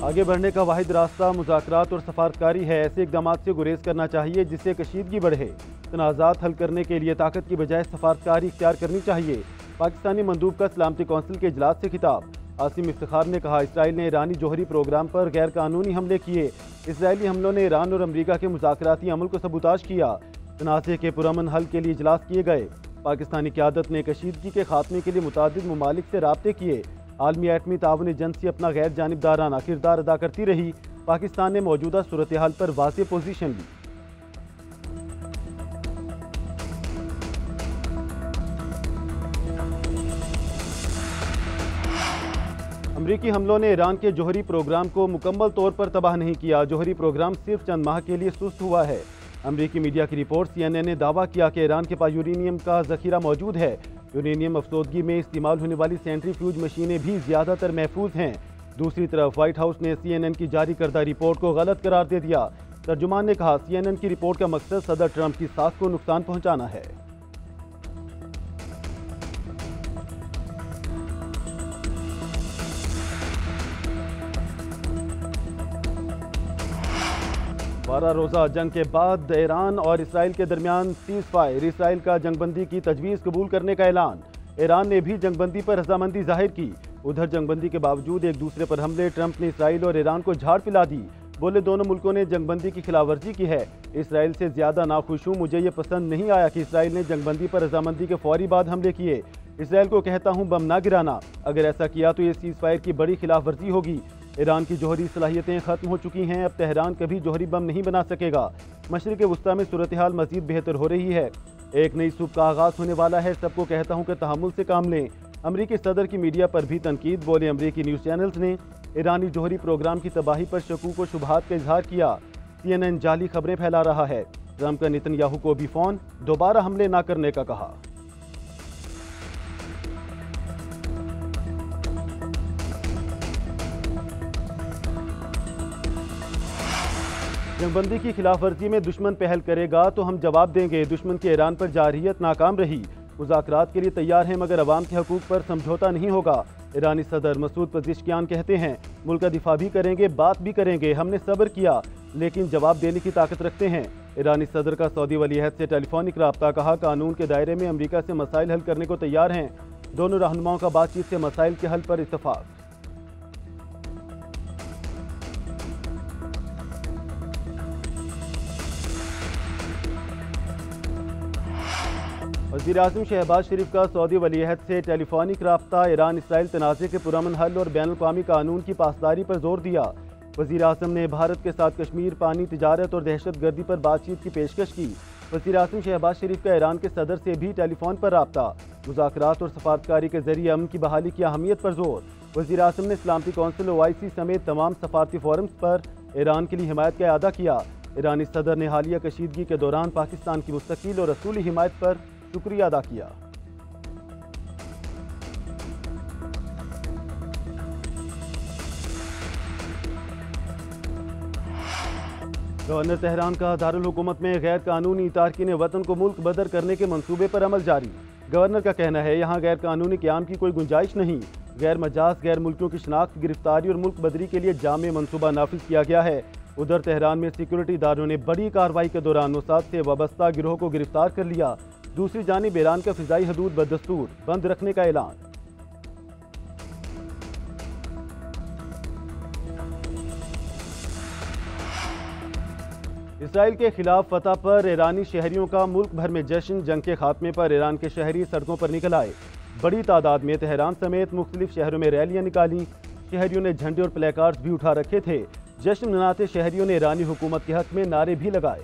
आगे बढ़ने का वाहिद रास्ता मुज़ाकरात और सफारतकारी है। ऐसे इक़दाम से गुरेज करना चाहिए जिससे कशीदगी बढ़े। तनाज़ात हल करने के लिए ताकत की बजाय सफारतकारी इख्तियार करनी चाहिए। पाकिस्तानी मंदूब का सलामती कौंसिल के इजलास से खिताब। आसिम इफ्तिखार ने कहा, इसराइल ने ईरानी जौहरी प्रोग्राम पर गैर कानूनी हमले किए। इसराइली हमलों ने ईरान और अमरीका के मुज़ाकराती अमल को सबूताज किया। तनाज़े के पुरअमन हल के लिए इजलास किए गए। पाकिस्तानी क़यादत ने कशीदगी के खात्मे के लिए मुतादिद ममालिक से राब्ते किए। आलमी एटमी ताउन एजेंसी अपना गैर जानिबदाराना किरदार अदा करती रही। पाकिस्तान ने मौजूदा सूरत हाल पर वाज़ेह पोजीशन ली। अमरीकी हमलों ने ईरान के जौहरी प्रोग्राम को मुकम्मल तौर पर तबाह नहीं किया। जौहरी प्रोग्राम सिर्फ चंद माह के लिए सुस्त हुआ है। अमरीकी मीडिया की रिपोर्ट CNN ने दावा किया कि ईरान के पास यूरेनियम का जखीरा मौजूद है। यूरेनियम अफसोदगी में इस्तेमाल होने वाली सेंट्रीफ्यूज मशीनें भी ज़्यादातर महफूज हैं। दूसरी तरफ व्हाइट हाउस ने CNN की जारी करदा रिपोर्ट को गलत करार दे दिया। तर्जुमान ने कहा, CNN की रिपोर्ट का मकसद सदर ट्रंप की साख को नुकसान पहुँचाना है। बारह रोज़ा जंग के बाद ईरान और इसराइल के दरमियान सीज़ फायर, इसराइल का जंगबंदी की तजवीज़ कबूल करने का ऐलान। ईरान ने भी जंगबंदी पर रजामंदी जाहिर की। उधर जंगबंदी के बावजूद एक दूसरे पर हमले, ट्रंप ने इसराइल और ईरान को झाड़ पिला दी। बोले, दोनों मुल्कों ने जंगबंदी की खिलाफ वर्जी की है। इसराइल से ज़्यादा नाखुश हूँ। मुझे ये पसंद नहीं आया कि इसराइल ने जंगबंदी पर रजामंदी के फौरी बाद हमले किए। इसराइल को कहता हूँ बम ना गिराना। अगर ऐसा किया तो ये सीज़ फायर की बड़ी खिलाफ वर्जी होगी। ईरान की जौहरी सलाहियतें ख़त्म हो चुकी हैं। अब तेहरान कभी जौहरी बम नहीं बना सकेगा। मशरिक़ वस्ता में सूरत हाल मज़ीद बेहतर हो रही है। एक नई सुबह का आगाज़ होने वाला है। सबको कहता हूँ कि तहम्मुल से काम लें। अमरीकी सदर की मीडिया पर भी तनकीद। बोले, अमरीकी न्यूज़ चैनल्स ने ईरानी जौहरी प्रोग्राम की तबाही पर शकूक व शुबहात का इजहार किया। CNN जाली खबरें फैला रहा है। ट्रंप का नेतन्याहू को भी फ़ोन, दोबारा हमले ना करने का कहा। जंगबंदी की खिलाफ वर्जी में दुश्मन पहल करेगा तो हम जवाब देंगे। दुश्मन की ईरान पर जारहियत नाकाम रही। मुज़ाकरात के लिए तैयार हैं मगर अवाम के हकूक़ पर समझौता नहीं होगा। ईरानी सदर मसूद पज़ेश्कियान कहते हैं, मुल्क का दिफा भी करेंगे, बात भी करेंगे। हमने सब्र किया लेकिन जवाब देने की ताकत रखते हैं। ईरानी सदर का सऊदी वलीअहद से टेलीफोनिक रब्ता। कहा, कानून के दायरे में अमरीका से मसाइल हल करने को तैयार हैं। दोनों रहनुमाओं का बातचीत से मसाइल के हल पर इत्तफाक। वज़ीर-ए-आज़म शहबाज शरीफ का सऊदी वलीअहद से टेलीफोनिक रब्ता। ईरान इसराइल तनाज़े के पुरअमन हल और बैनुल-अक़वामी कानून की पासदारी पर जोर दिया। वज़ीर-ए-आज़म ने भारत के साथ कश्मीर, पानी, तिजारत और दहशत गर्दी पर बातचीत की पेशकश की। वज़ीर-ए-आज़म शहबाज शरीफ का ईरान के सदर से भी टेलीफोन पर रब्ता। मुज़ाकरात और सफारतकारी के जरिए अमन की बहाली की अहमियत पर जोर। वज़ीर-ए-आज़म ने सलामती कौंसिल, OIC समेत तमाम सफारती फोरम्स पर ईरान के लिए हिमायत का अदा किया। ईरानी सदर ने हालिया कशीदगी के दौरान पाकिस्तान की मुस्तकिल और असूली हिमायत पर शुक्रिया अदा किया। गवर्नर तेहरान का दारुल हुकूमत में गैर कानूनी तारकीन वतन को मुल्क बदर करने के मंसूबे पर अमल जारी। गवर्नर का कहना है, यहाँ गैर कानूनी क़याम की कोई गुंजाइश नहीं। गैर मजाज गैर मुल्कियों की शनाख्त, गिरफ्तारी और मुल्क बदरी के लिए जामे मंसूबा नाफिज किया गया है। उधर तेहरान में सिक्योरिटी इदारों ने बड़ी कार्रवाई के दौरान मोसाद से वाबस्ता गिरोह को गिरफ्तार कर लिया। दूसरी जानिब ईरान का फ़िज़ाई हदूद बदस्तूर बंद रखने का ऐलान। इसराइल के खिलाफ फतह पर ईरानी शहरियों का मुल्क भर में जश्न। जंग के खात्मे पर ईरान के शहरी सड़कों पर निकल आए। बड़ी तादाद में तेहरान समेत मुख्तलिफ शहरों में रैलियां निकाली। शहरियों ने झंडे और प्लेकार्ड्स भी उठा रखे थे। जश्न मनाते शहरियों ने ईरानी हुकूमत के हक में नारे भी लगाए।